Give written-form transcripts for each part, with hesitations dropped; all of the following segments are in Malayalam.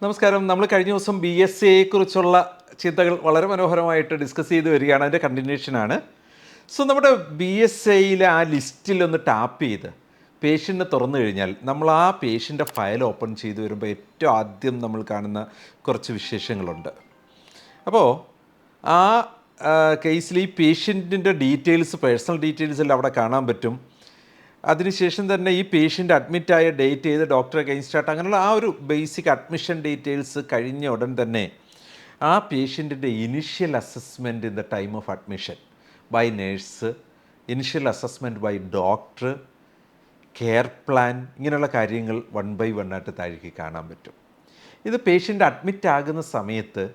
നമസ്കാരം. നമ്മൾ കഴിഞ്ഞ ദിവസം BSA കുറിച്ചുള്ള ചിന്തകൾ വളരെ മനോഹരമായിട്ട് ഡിസ്കസ് ചെയ്ത് വരികയാണ്. അതിൻ്റെ കണ്ടിന്യൂഷനാണ്. സോ നമ്മുടെ BSAയിലെ ആ ലിസ്റ്റിലൊന്ന് ടാപ്പ് ചെയ്ത് പേഷ്യൻറ്റിനെ തുറന്നു കഴിഞ്ഞാൽ നമ്മൾ ആ പേഷ്യൻ്റെ ഫയൽ ഓപ്പൺ ചെയ്ത് വരുമ്പോൾ ഏറ്റവും ആദ്യം നമ്മൾ കാണുന്ന കുറച്ച് വിശേഷങ്ങളുണ്ട്. അപ്പോൾ ആ കേസിൽ ഈ പേഷ്യൻറ്റിൻ്റെ ഡീറ്റെയിൽസ്, പേഴ്സണൽ ഡീറ്റെയിൽസ് എല്ലാം അവിടെ കാണാൻ പറ്റും. അതിനുശേഷം തന്നെ ഈ പേഷ്യൻ്റ് അഡ്മിറ്റായ ഡേറ്റ് ചെയ്ത് ഡോക്ടർ അഗെയിൻസ്റ്റ് അങ്ങനെയുള്ള ആ ഒരു ബേസിക് അഡ്മിഷൻ ഡീറ്റെയിൽസ് കഴിഞ്ഞ ഉടൻ തന്നെ ആ പേഷ്യൻറ്റിൻ്റെ initial assessment in the time of admission by nurse, initial assessment by doctor, care plan, ഇങ്ങനെയുള്ള കാര്യങ്ങൾ വൺ ബൈ വൺ ആയിട്ട് താഴേക്ക് കാണാൻ പറ്റും. ഇത് പേഷ്യൻ്റ് അഡ്മിറ്റ് ആകുന്ന സമയത്ത്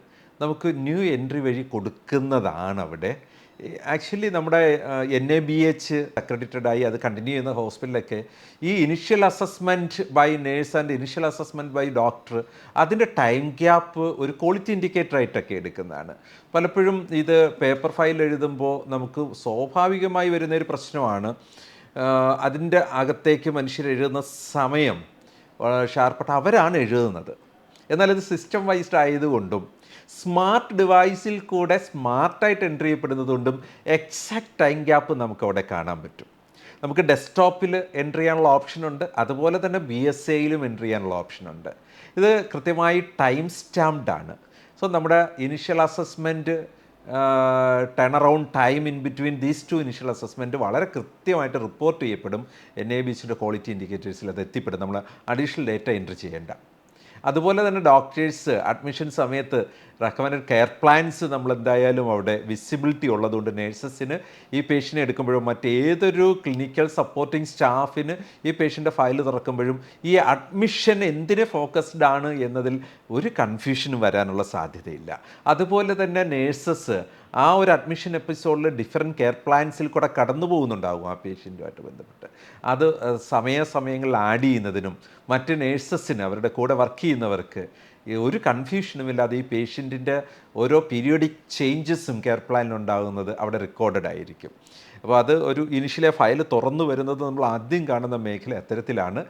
നമുക്ക് ന്യൂ എൻട്രി വഴി കൊടുക്കുന്നതാണ് അവിടെ. ആക്ച്വലി നമ്മുടെ NABH അക്രഡിറ്റഡ് ആയി അത് കണ്ടിന്യൂ ചെയ്യുന്ന ഹോസ്പിറ്റലൊക്കെ ഈ initial assessment by nurse and initial assessment by doctor അതിൻ്റെ ടൈം ഗ്യാപ്പ് ഒരു ക്വാളിറ്റി ഇൻഡിക്കേറ്റർ ആയിട്ടൊക്കെ എടുക്കുന്നതാണ്. പലപ്പോഴും ഇത് പേപ്പർ ഫയൽ എഴുതുമ്പോൾ നമുക്ക് സ്വാഭാവികമായി വരുന്നൊരു പ്രശ്നമാണ്, അതിൻ്റെ അകത്തേക്ക് മനുഷ്യർ എഴുതുന്ന സമയം ഷാർപ്പായിട്ട് അവരാണ് എഴുതുന്നത്. എന്നാൽ ഇത് സിസ്റ്റം വൈസ്ഡ് ആയതുകൊണ്ടും സ്മാർട്ട് ഡിവൈസിൽ കൂടെ സ്മാർട്ടായിട്ട് എൻട്രി ചെയ്യപ്പെടുന്നതുകൊണ്ടും എക്സാക്ട് ടൈം ഗ്യാപ്പ് നമുക്കവിടെ കാണാൻ പറ്റും. നമുക്ക് ഡെസ്ക്ടോപ്പിൽ എൻട്രി ചെയ്യാനുള്ള ഓപ്ഷനുണ്ട്, അതുപോലെ തന്നെ BSAയിലും എൻട്രി ചെയ്യാനുള്ള ഓപ്ഷനുണ്ട്. ഇത് കൃത്യമായി ടൈം സ്റ്റാമ്പ്ഡ് ആണ്. സോ നമ്മുടെ initial assessment, turn around time in between these two initial assessment വളരെ കൃത്യമായിട്ട് റിപ്പോർട്ട് ചെയ്യപ്പെടും. NABHൻ്റെ ക്വാളിറ്റി ഇൻഡിക്കേറ്റേഴ്സിൽ അത് എത്തിപ്പെടും. നമ്മൾ അഡീഷണൽ ഡേറ്റ എൻട്രി ചെയ്യേണ്ട. അതുപോലെ തന്നെ ഡോക്ടേഴ്സ് അഡ്മിഷൻ സമയത്ത് റെക്കമെൻഡഡ് കെയർ പ്ലാൻസ് നമ്മൾ എന്തായാലും അവിടെ വിസിബിലിറ്റി ഉള്ളതുകൊണ്ട് നേഴ്സസിന് ഈ പേഷ്യനെ എടുക്കുമ്പോഴും മറ്റേതൊരു ക്ലിനിക്കൽ സപ്പോർട്ടിംഗ് സ്റ്റാഫിന് ഈ പേഷ്യൻ്റെ ഫയൽ തുറക്കുമ്പോഴും ഈ അഡ്മിഷൻ എന്തിന് ഫോക്കസ്ഡ് ആണ് എന്നതിൽ ഒരു കൺഫ്യൂഷനും വരാനുള്ള സാധ്യതയില്ല. അതുപോലെ തന്നെ നേഴ്സസ് ആ ഒരു അഡ്മിഷൻ എപ്പിസോഡിൽ ഡിഫറെൻറ്റ് കെയർ പ്ലാൻസിൽ കൂടെ കടന്നു പോകുന്നുണ്ടാകും ആ പേഷ്യൻറ്റുമായിട്ട് ബന്ധപ്പെട്ട്. അത് സമയങ്ങളിൽ ആഡ് ചെയ്യുന്നതിനും മറ്റ് നേഴ്സസിന് അവരുടെ കൂടെ വർക്ക് ചെയ്യുന്നവർക്ക് ഒരു കൺഫ്യൂഷനുമില്ലാതെ ഈ പേഷ്യൻറ്റിൻ്റെ ഓരോ പീരിയോഡിക് ചേഞ്ചസും കെയർ പ്ലാനിലുണ്ടാകുന്നത് അവിടെ റെക്കോർഡഡ് ആയിരിക്കും. അപ്പോൾ അത് ഒരു ഇനിഷ്യലെ ഫയൽ തുറന്നു വരുന്നത് നമ്മൾ ആദ്യം കാണുന്ന മേഖല അത്തരത്തിലാണ്.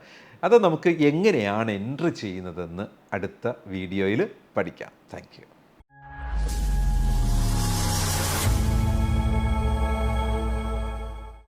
അത് നമുക്ക് എങ്ങനെയാണ് എൻട്രി ചെയ്യുന്നതെന്ന് അടുത്ത വീഡിയോയിൽ പഠിക്കാം. Thank you.